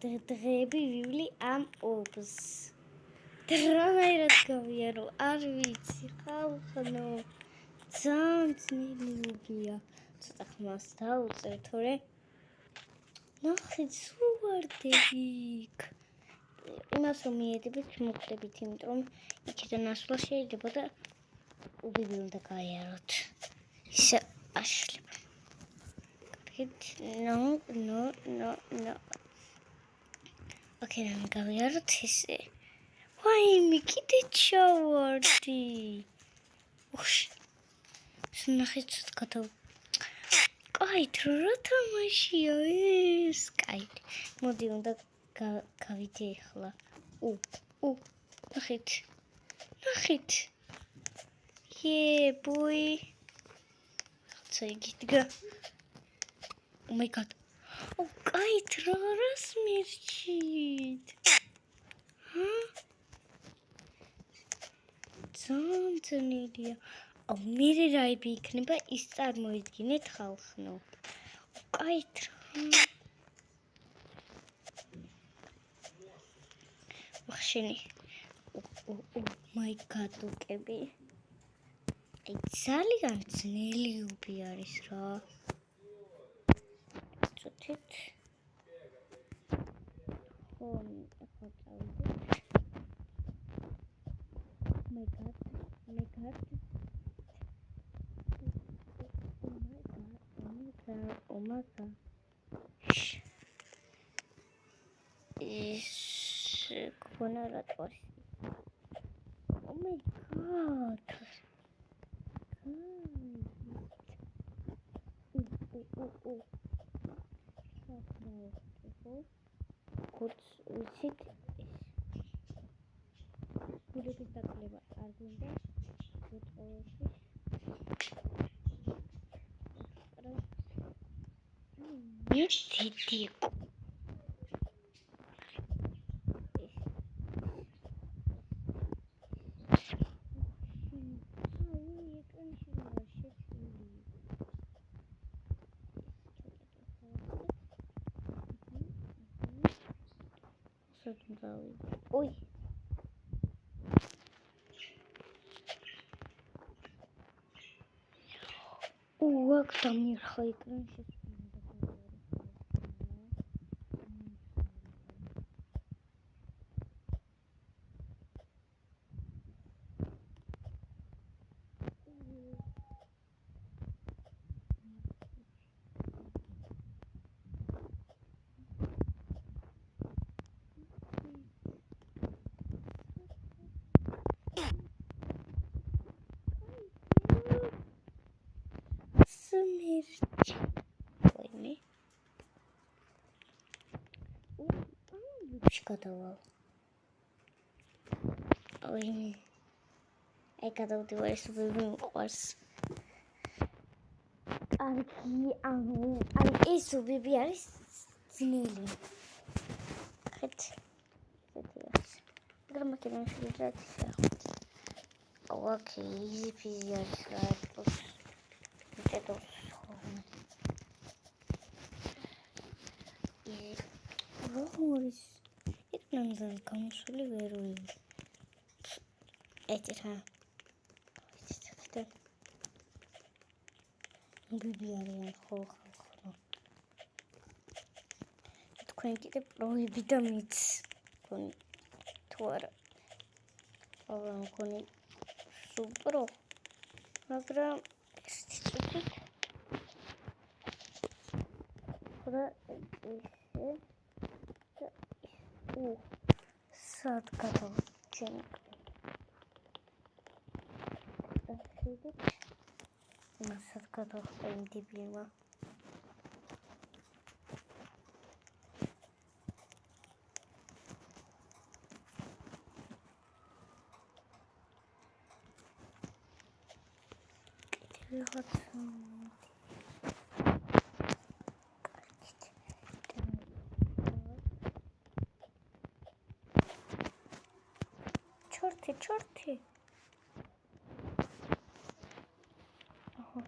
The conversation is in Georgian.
დღეები ვივლი ამ ობს. დრამერად გავიარო, არ ვიცი, ხალხო. ძალიან ძნელია. ცოტა ხმას დავუწევ, თორე ნახეთ, სულ ვარდები იქ. იმას რომ მიედებით, მოხდებით, იმიტომ რომ იქიდან ასვლა შეიძლება და უბიბი უნდა გაიაროთ. ისე აშლება. No. Okay, I'm going to see. Why me კიდე ჩავარდი? ოშ. სნახეთ ცოტა. კაი, რა თამაშია ეს? კაი. მოდი უნდა გავიდე ახლა. ნახეთ. Boy. Წაიგიდგა. Oh my god. Oh, კაი, რა სმერჩით? ძანძნილია. მე რაიბი იქნება ის წარმოიდგინეთ ხალხო. კაი, ვახშენი. Oh my god, უკები. აი ძალიან ძნელი უბი არის რა. წუთით. ახლა წავიდე. My god. Oh my god. Is gonna rat. Oh my god. Kurz sieht wurde gesagt lieber Argumente wird nicht die Ой. Как там не хайкнуть? Смерть. Пойми. Шкодовал. Ой. Ай, когда ты варишь вымылась. ეს უბიბი არის ძნელი. ხეთ. მაგრამ აქედან შეიძლება ისე. Okay, easy peasy არის რა. Ρόχμωρις, ήταν να κάνω σου λίγο ροή. Έτσι θα. Μπιμπιάρια, χώρο. Το κονικείτε προηγείται μίτς. Τώρα. Αλλά κονί σούπρο. Მაგრამ στιτσούτικ. Τώρα ესე. Sad გადავჭენკ. Sad გადავყენდიბიმა. Чёрти. Ого.